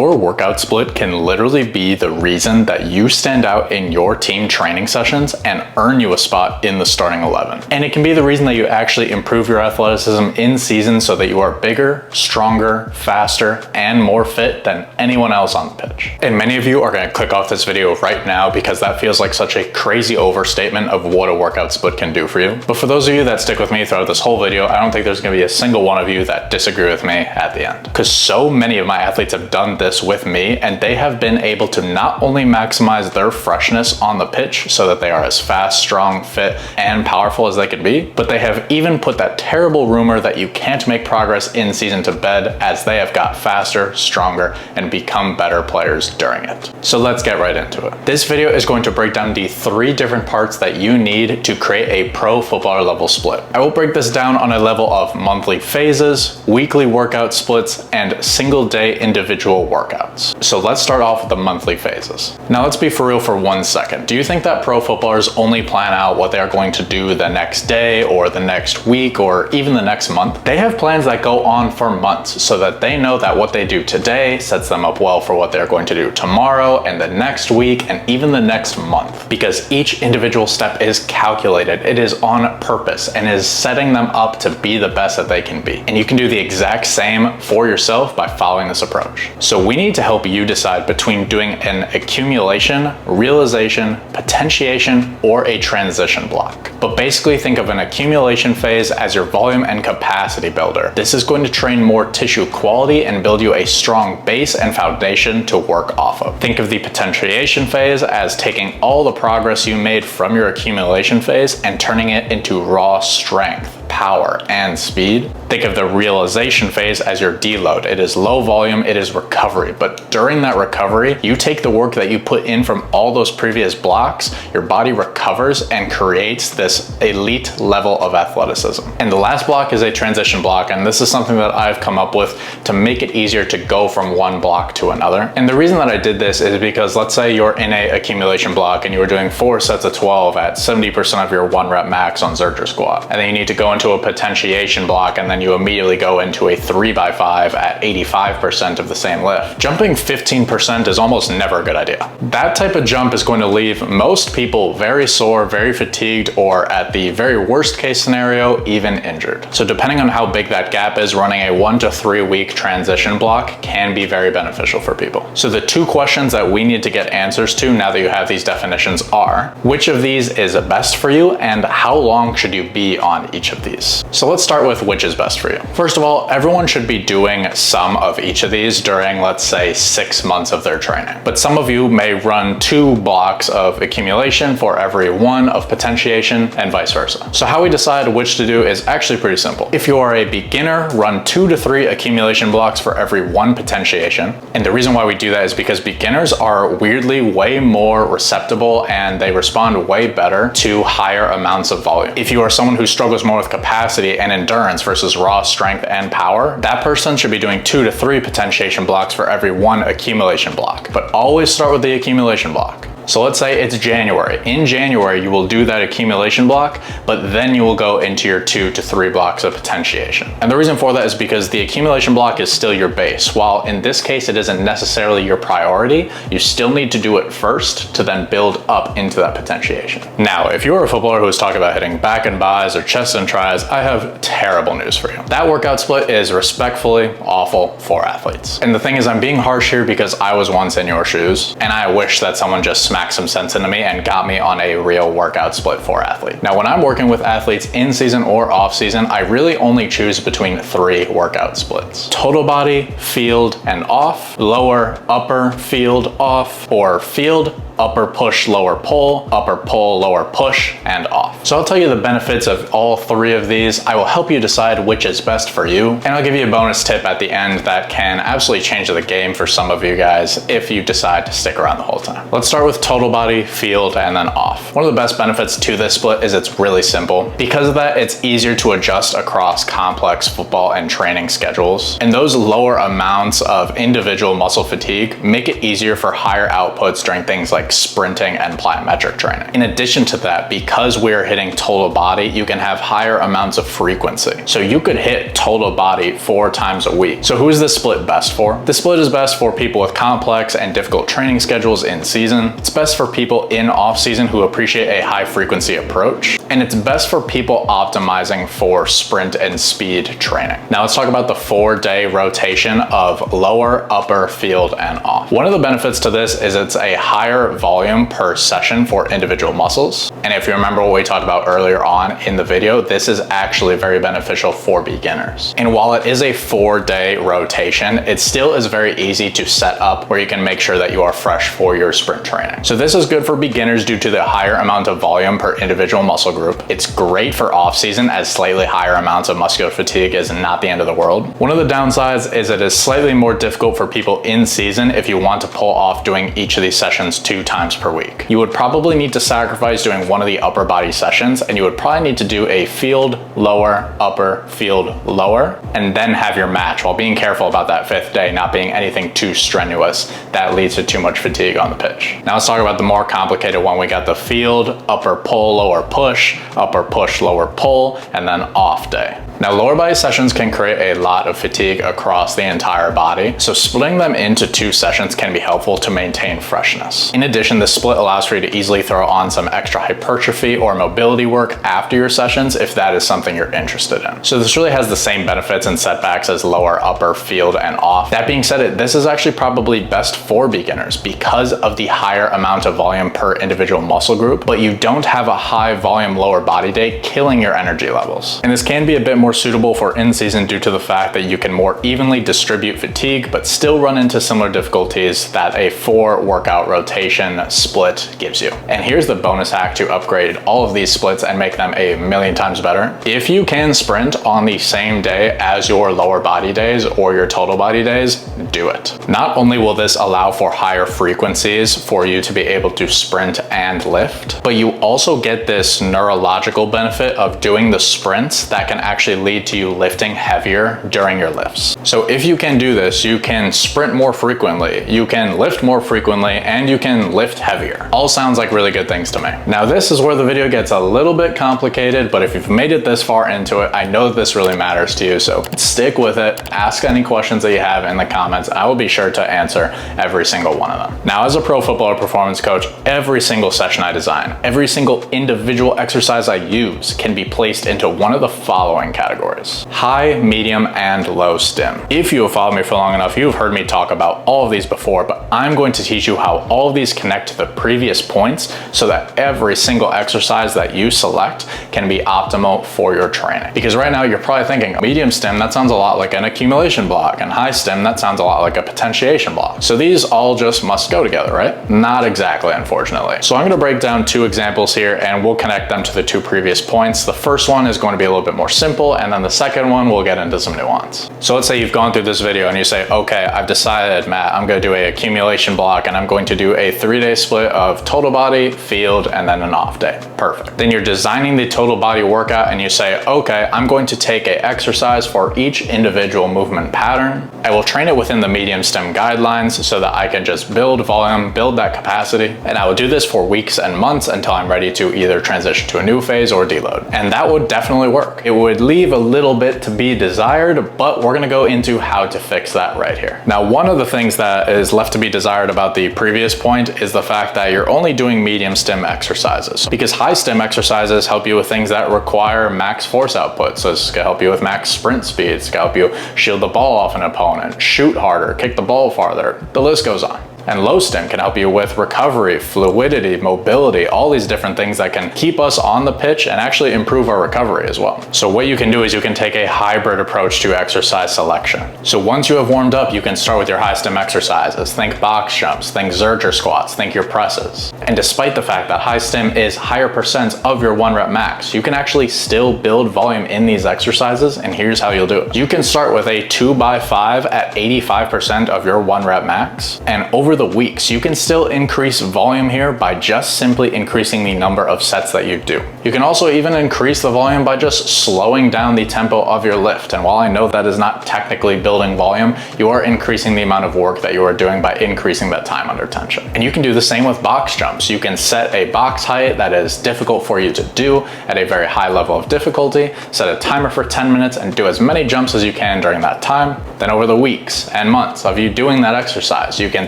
your workout split can literally be the reason that you stand out in your team training sessions and earn you a spot in the starting 11. And it can be the reason that you actually improve your athleticism in season so that you are bigger, stronger, faster, and more fit than anyone else on the pitch. And many of you are going to click off this video right now because that feels like such a crazy overstatement of what a workout split can do for you. But for those of you that stick with me throughout this whole video, I don't think there's going to be a single one of you that disagree with me at the end. Because so many of my athletes have done this with me, and they have been able to not only maximize their freshness on the pitch so that they are as fast, strong, fit, and powerful as they can be, but they have even put that terrible rumor that you can't make progress in season to bed, as they have got faster, stronger, and become better players during it. So let's get right into it. This video is going to break down the 3 different parts that you need to create a pro footballer level split. I will break this down on a level of monthly phases, weekly workout splits, and single day individual workouts. So let's start off with the monthly phases. Now let's be for real for 1 second. Do you think that pro footballers only plan out what they are going to do the next day or the next week or even the next month? They have plans that go on for months so that they know that what they do today sets them up well for what they're going to do tomorrow and the next week and even the next month, because each individual step is calculated. It is on purpose and is setting them up to be the best that they can be. And you can do the exact same for yourself by following this approach. So we need to help you decide between doing an accumulation, realization, potentiation, or a transition block. But basically think of an accumulation phase as your volume and capacity builder. This is going to train more tissue quality and build you a strong base and foundation to work off of. Think of the potentiation phase as taking all the progress you made from your accumulation phase and turning it into raw strength, power, and speed. Think of the realization phase as your deload. It is low volume, it is recovery, but during that recovery, you take the work that you put in from all those previous blocks, your body recovers and creates this elite level of athleticism. And the last block is a transition block, and this is something that I've come up with to make it easier to go from one block to another. And the reason that I did this is because let's say you're in a accumulation block and you were doing 4 sets of 12 at 70% of your 1 rep max on Zercher squat, and then you need to go into a potentiation block and then you immediately go into a 3x5 at 85% of the same lift. Jumping 15% is almost never a good idea. That type of jump is going to leave most people very sore, very fatigued, or at the very worst case scenario, even injured. So depending on how big that gap is, running a 1 to 3 week transition block can be very beneficial for people. So the 2 questions that we need to get answers to now that you have these definitions are, which of these is best for you and how long should you be on each of these? So let's start with which is best for you. First of all, everyone should be doing some of each of these during, let's say, 6 months of their training. But some of you may run 2 blocks of accumulation for every 1 of potentiation and vice versa. So how we decide which to do is actually pretty simple. If you are a beginner, run 2 to 3 accumulation blocks for every 1 potentiation. And the reason why we do that is because beginners are weirdly way more receptible and they respond way better to higher amounts of volume. If you are someone who struggles more with capacity and endurance versus raw strength and power, that person should be doing 2 to 3 potentiation blocks for every 1 accumulation block. But always start with the accumulation block. So let's say it's January. In January, you will do that accumulation block, but then you will go into your 2 to 3 blocks of potentiation. And the reason for that is because the accumulation block is still your base. While in this case, it isn't necessarily your priority, you still need to do it first to then build up into that potentiation. Now, if you're a footballer who is talking about hitting back and bis or chest and tries, I have terrible news for you. That workout split is respectfully awful for athletes. And the thing is, I'm being harsh here because I was once in your shoes, and I wish that someone just smacked some sense into me and got me on a real workout split for athletes. Now, when I'm working with athletes in season or off season, I really only choose between 3 workout splits: total body, field, and off, lower, upper, field, off, or field, upper push, lower pull, upper pull, lower push, and off. So I'll tell you the benefits of all 3 of these. I will help you decide which is best for you, and I'll give you a bonus tip at the end that can absolutely change the game for some of you guys if you decide to stick around the whole time. Let's start with total body, field, and then off. One of the best benefits to this split is it's really simple. Because of that, it's easier to adjust across complex football and training schedules, and those lower amounts of individual muscle fatigue make it easier for higher outputs during things like like sprinting and plyometric training. In addition to that, because we're hitting total body, you can have higher amounts of frequency. So you could hit total body 4 times a week. So who is this split best for? This split is best for people with complex and difficult training schedules in season. It's best for people in off season who appreciate a high frequency approach. And it's best for people optimizing for sprint and speed training. Now let's talk about the 4-day rotation of lower, upper, field, and off. One of the benefits to this is it's a higher volume per session for individual muscles. And if you remember what we talked about earlier on in the video, this is actually very beneficial for beginners. And while it is a 4-day rotation, it still is very easy to set up where you can make sure that you are fresh for your sprint training. So this is good for beginners due to the higher amount of volume per individual muscle group. It's great for off season as slightly higher amounts of muscular fatigue is not the end of the world. One of the downsides is it is slightly more difficult for people in season if you want to pull off doing each of these sessions 2 times per week. You would probably need to sacrifice doing one of the upper body sessions, and you would probably need to do a field, lower, upper, field, lower, and then have your match, while being careful about that 5th day not being anything too strenuous that leads to too much fatigue on the pitch. Now let's talk about the more complicated one. We got the field, upper pull, lower push, upper push, lower pull, and then off day. Now, lower body sessions can create a lot of fatigue across the entire body, so splitting them into 2 sessions can be helpful to maintain freshness. In addition, the split allows for you to easily throw on some extra hypertrophy or mobility work after your sessions if that is something you're interested in. So this really has the same benefits and setbacks as lower, upper, field, and off. That being said, this is actually probably best for beginners because of the higher amount of volume per individual muscle group, but you don't have a high volume lower body day killing your energy levels. And this can be a bit more suitable for in-season due to the fact that you can more evenly distribute fatigue, but still run into similar difficulties that a 4 workout rotation split gives you. And here's the bonus hack to upgrade all of these splits and make them a million times better. If you can sprint on the same day as your lower body days or your total body days, do it. Not only will this allow for higher frequencies for you to be able to sprint and lift, but you also get this neurological benefit of doing the sprints that can actually lead to you lifting heavier during your lifts. So if you can do this, you can sprint more frequently, you can lift more frequently, and you can lift heavier. All sounds like really good things to me. Now this is where the video gets a little bit complicated, but if you've made it this far into it, I know that this really matters to you, so stick with it. Ask any questions that you have in the comments. I will be sure to answer every single one of them. Now, as a pro footballer performance coach, every single session I design, every single individual exercise I use can be placed into one of the following categories: high, medium, and low stim. If you have followed me for long enough, you've heard me talk about all of these before, but I'm going to teach you how all of these connect to the previous points so that every single exercise that you select can be optimal for your training. Because right now you're probably thinking, medium stim, that sounds a lot like an accumulation block, and high stim, that sounds a lot like a potentiation block. So these all just must go together, right? Not exactly, unfortunately. So I'm going to break down 2 examples here and we'll connect them to the 2 previous points. The first one is going to be a little bit more simple, and then the second one we'll get into some nuance. So let's say you've gone through this video and you say, okay, I've decided, Matt, I'm going to do an accumulation block and I'm going to do a 3-day split of total body, field, and then an off day. Perfect. Then you're designing the total body workout and you say, okay, I'm going to take an exercise for each individual movement pattern. I will train it within the medium stim guidelines so that I can just build volume, build that capacity, and I will do this for weeks and months until I'm ready to either transition to a new phase or deload. And that would definitely work. It would leave a little bit to be desired, but we're gonna go into how to fix that right here. Now, one of the things that is left to be desired about the previous point is the fact that you're only doing medium stim exercises, because high stim exercises help you with things that require max force output. So it's gonna help you with max sprint speed, it's gonna help you shield the ball off an opponent, shoot harder, kick the ball farther, the list goes on. And low stim can help you with recovery, fluidity, mobility, all these different things that can keep us on the pitch and actually improve our recovery as well. So what you can do is you can take a hybrid approach to exercise selection. So once you have warmed up, you can start with your high stim exercises. Think box jumps, think Zercher squats, think your presses. And despite the fact that high stim is higher percents of your 1 rep max, you can actually still build volume in these exercises, and here's how you'll do it. You can start with a 2x5 at 85% of your 1 rep max, and over over the weeks, you can still increase volume here by just simply increasing the number of sets that you do. You can also even increase the volume by just slowing down the tempo of your lift. And while I know that is not technically building volume, you are increasing the amount of work that you are doing by increasing that time under tension. And you can do the same with box jumps. You can set a box height that is difficult for you to do at a very high level of difficulty, set a timer for 10 minutes and do as many jumps as you can during that time. Then over the weeks and months of you doing that exercise, you can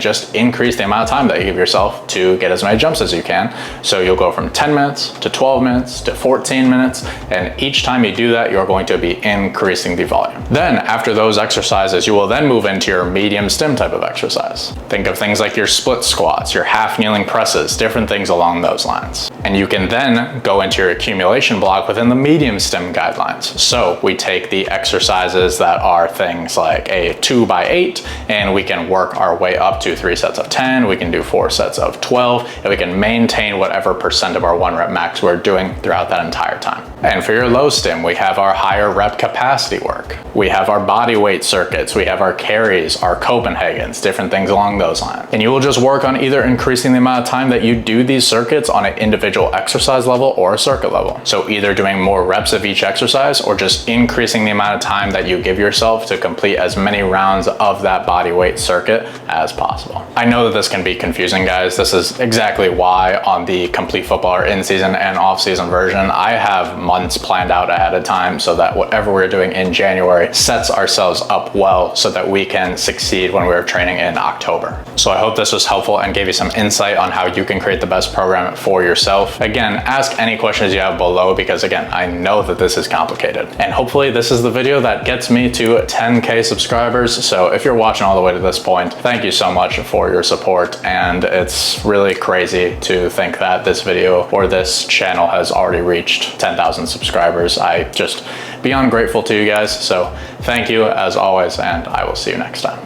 just increase the amount of time that you give yourself to get as many jumps as you can. So you'll go from 10 minutes to 12 minutes to 14 minutes. And each time you do that, you're going to be increasing the volume. Then after those exercises, you will then move into your medium stim type of exercise. Think of things like your split squats, your half kneeling presses, different things along those lines. And you can then go into your accumulation block within the medium stim guidelines. So we take the exercises that are things like a 2x8, and we can work our way up to 3 sets of 10, we can do 4 sets of 12, and we can maintain whatever percent of our 1 rep max we're doing throughout that entire time. And for your low stim, we have our higher rep capacity work. We have our body weight circuits, we have our carries, our Copenhagens, different things along those lines. And you will just work on either increasing the amount of time that you do these circuits on an individual exercise level or a circuit level. So either doing more reps of each exercise or just increasing the amount of time that you give yourself to complete as many rounds of that body weight circuit as possible. I know that this can be confusing, guys. This is exactly why on the Complete Footballer in-season and off-season version, I have months planned out ahead of time so that whatever we're doing in January sets ourselves up well so that we can succeed when we're training in October. So I hope this was helpful and gave you some insight on how you can create the best program for yourself. Again, ask any questions you have below because again, I know that this is complicated. And hopefully this is the video that gets me to 10K subscribers. So if you're watching all the way to this point, thank you so much for your support. And it's really crazy to think that this video or this channel has already reached 10,000 subscribers. I just beyond grateful to you guys. So thank you as always, and I will see you next time.